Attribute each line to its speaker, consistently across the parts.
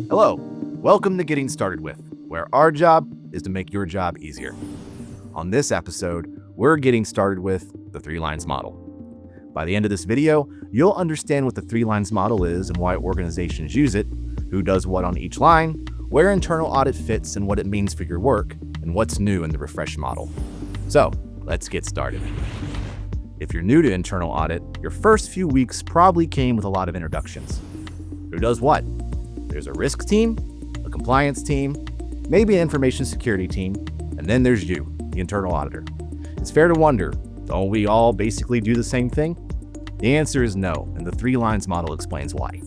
Speaker 1: Hello, welcome to Getting Started With, where our job is to make your job easier. On this episode, we're getting started with the 3 lines model. By the end of this video, you'll understand what the 3 lines model is and why organizations use it, who does what on each line, where internal audit fits and what it means for your work, and what's new in the refresh model. So, let's get started. If you're new to internal audit, your first few weeks probably came with a lot of introductions. Who does what? There's a risk team, a compliance team, maybe an information security team, and then there's you, the internal auditor. It's fair to wonder, don't we all basically do the same thing? The answer is no, and the 3 lines model explains why.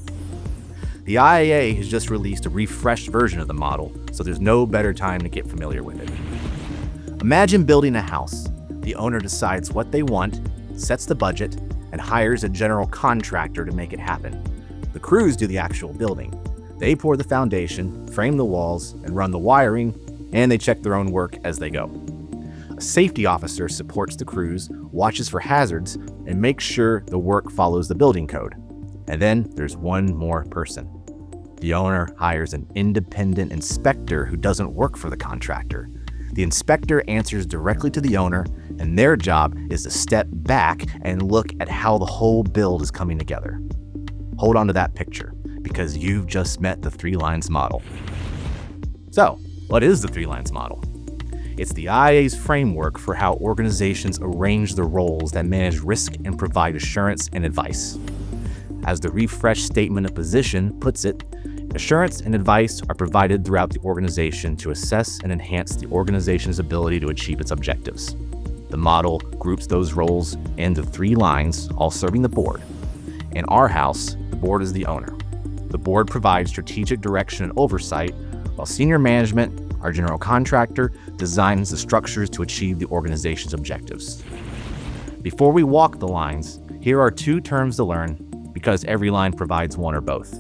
Speaker 1: The IIA has just released a refreshed version of the model, so there's no better time to get familiar with it. Imagine building a house. The owner decides what they want, sets the budget, and hires a general contractor to make it happen. The crews do the actual building. They pour the foundation, frame the walls, and run the wiring, and they check their own work as they go. A safety officer supports the crews, watches for hazards, and makes sure the work follows the building code. And then there's one more person. The owner hires an independent inspector who doesn't work for the contractor. The inspector answers directly to the owner, and their job is to step back and look at how the whole build is coming together. Hold on to that picture, because you've just met the 3 lines model. So, what is the 3 lines model? It's the IIA's framework for how organizations arrange the roles that manage risk and provide assurance and advice. As the refreshed statement of position puts it, assurance and advice are provided throughout the organization to assess and enhance the organization's ability to achieve its objectives. The model groups those roles into 3 lines, all serving the board. In our house, the board is the owner. The board provides strategic direction and oversight, while senior management, our general contractor, designs the structures to achieve the organization's objectives. Before we walk the lines, here are 2 terms to learn, because every line provides one or both.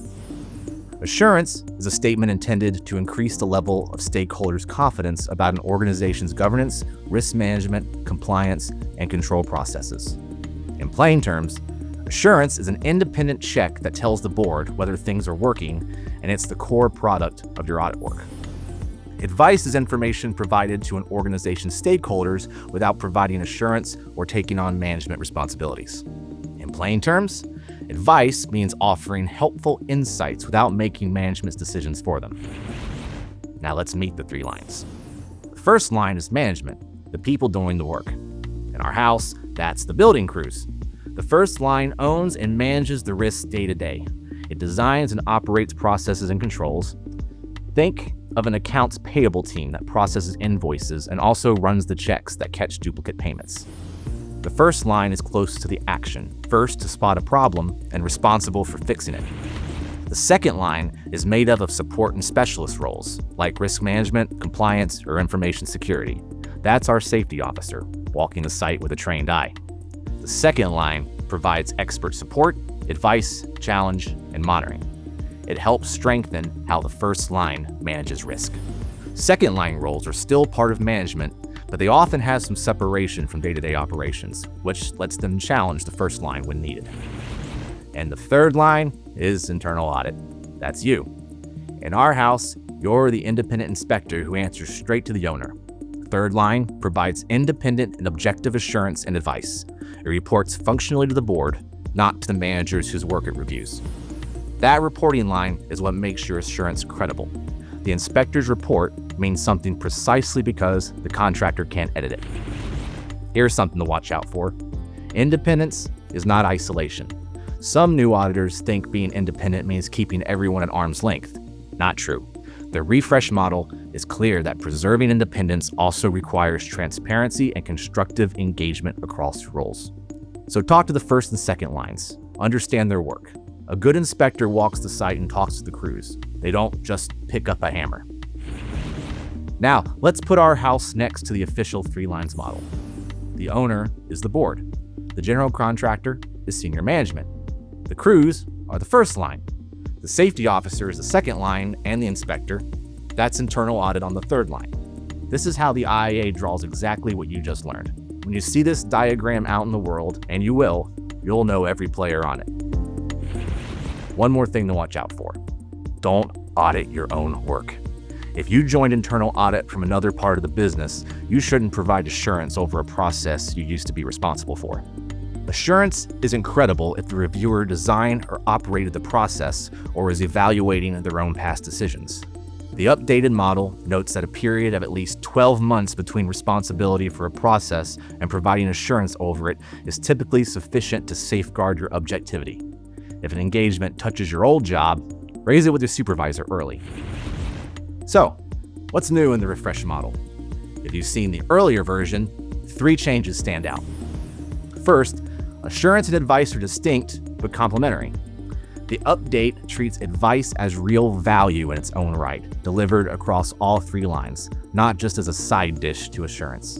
Speaker 1: Assurance is a statement intended to increase the level of stakeholders' confidence about an organization's governance, risk management, compliance, and control processes. In plain terms, assurance is an independent check that tells the board whether things are working, and it's the core product of your audit work. Advice is information provided to an organization's stakeholders without providing assurance or taking on management responsibilities. In plain terms, advice means offering helpful insights without making management's decisions for them. Now let's meet the 3 lines. The first line is management, the people doing the work. In our house, that's the building crews. The first line owns and manages the risks day to day. It designs and operates processes and controls. Think of an accounts payable team that processes invoices and also runs the checks that catch duplicate payments. The first line is close to the action, first to spot a problem and responsible for fixing it. The second line is made up of support and specialist roles, like risk management, compliance, or information security. That's our safety officer, walking the site with a trained eye. The second line provides expert support, advice, challenge, and monitoring. It helps strengthen how the first line manages risk. Second line roles are still part of management, but they often have some separation from day-to-day operations, which lets them challenge the first line when needed. And the third line is internal audit. That's you. In our house, you're the independent inspector who answers straight to the owner. The third line provides independent and objective assurance and advice. It reports functionally to the board, not to the managers whose work it reviews. That reporting line is what makes your assurance credible. The inspector's report means something precisely because the contractor can't edit it. Here's something to watch out for. Independence is not isolation. Some new auditors think being independent means keeping everyone at arm's length. Not true. The refresh model is clear that preserving independence also requires transparency and constructive engagement across roles. So talk to the first and second lines. Understand their work. A good inspector walks the site and talks to the crews. They don't just pick up a hammer. Now, let's put our house next to the official 3 lines model. The owner is the board. The general contractor is senior management. The crews are the first line. The safety officer is the second line, and the inspector, that's internal audit on the third line. This is how the IIA draws exactly what you just learned. When you see this diagram out in the world, and you will, you'll know every player on it. One more thing to watch out for. don't audit your own work. If you joined internal audit from another part of the business, you shouldn't provide assurance over a process you used to be responsible for. Assurance is incredible if the reviewer designed or operated the process or is evaluating their own past decisions. The updated model notes that a period of at least 12 months between responsibility for a process and providing assurance over it is typically sufficient to safeguard your objectivity. If an engagement touches your old job, raise it with your supervisor early. So, what's new in the refresh model? If you've seen the earlier version, 3 changes stand out. First, assurance and advice are distinct but complementary. The update treats advice as real value in its own right, delivered across all 3 lines, not just as a side dish to assurance.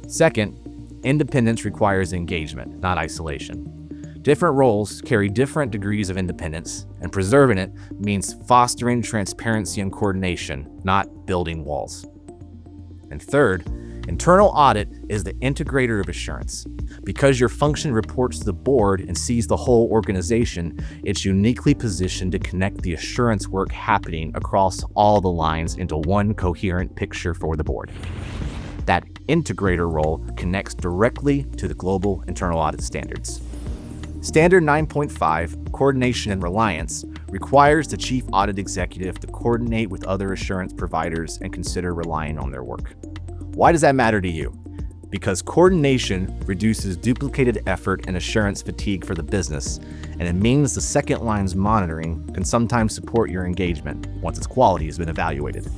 Speaker 1: Second, independence requires engagement, not isolation. Different roles carry different degrees of independence, and preserving it means fostering transparency and coordination, not building walls. And third, internal audit is the integrator of assurance. Because your function reports to the board and sees the whole organization, it's uniquely positioned to connect the assurance work happening across all the lines into one coherent picture for the board. That integrator role connects directly to the global internal audit standards. Standard 9.5, Coordination and Reliance, requires the Chief Audit Executive to coordinate with other assurance providers and consider relying on their work. Why does that matter to you? Because coordination reduces duplicated effort and assurance fatigue for the business, and it means the second line's monitoring can sometimes support your engagement once its quality has been evaluated.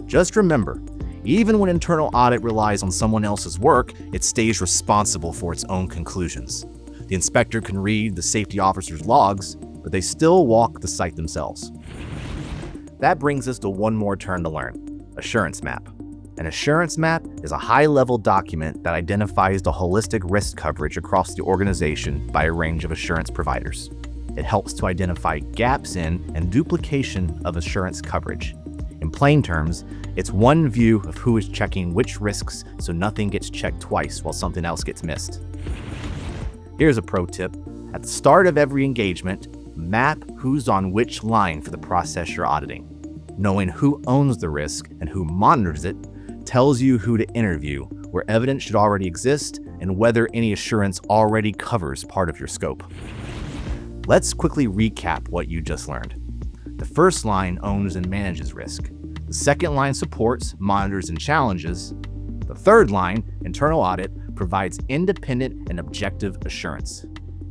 Speaker 1: Just remember, even when internal audit relies on someone else's work, it stays responsible for its own conclusions. The inspector can read the safety officer's logs, but they still walk the site themselves. That brings us to one more term to learn: assurance map. An assurance map is a high-level document that identifies the holistic risk coverage across the organization by a range of assurance providers. It helps to identify gaps in and duplication of assurance coverage. In plain terms, it's one view of who is checking which risks so nothing gets checked twice while something else gets missed. Here's a pro tip. At the start of every engagement, map who's on which line for the process you're auditing. Knowing who owns the risk and who monitors it tells you who to interview, where evidence should already exist, and whether any assurance already covers part of your scope. Let's quickly recap what you just learned. The first line owns and manages risk. The second line supports, monitors, and challenges. The third line, internal audit, provides independent and objective assurance.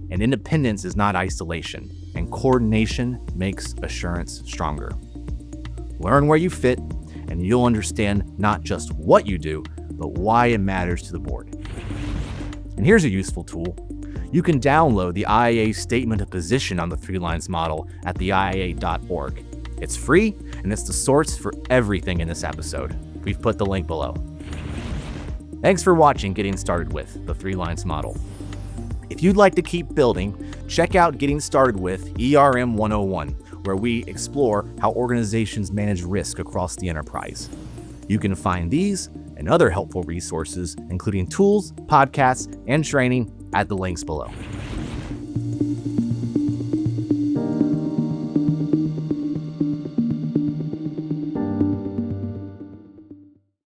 Speaker 1: And independence is not isolation, and coordination makes assurance stronger. Learn where you fit, and you'll understand not just what you do, but why it matters to the board. And here's a useful tool. You can download the IIA Statement of Position on the 3 lines model at the IIA.org. It's free, and it's the source for everything in this episode. We've put the link below. Thanks for watching Getting Started With, the 3 lines model. If you'd like to keep building, check out Getting Started With ERM 101, where we explore how organizations manage risk across the enterprise. You can find these and other helpful resources, including tools, podcasts, and training, at the links below.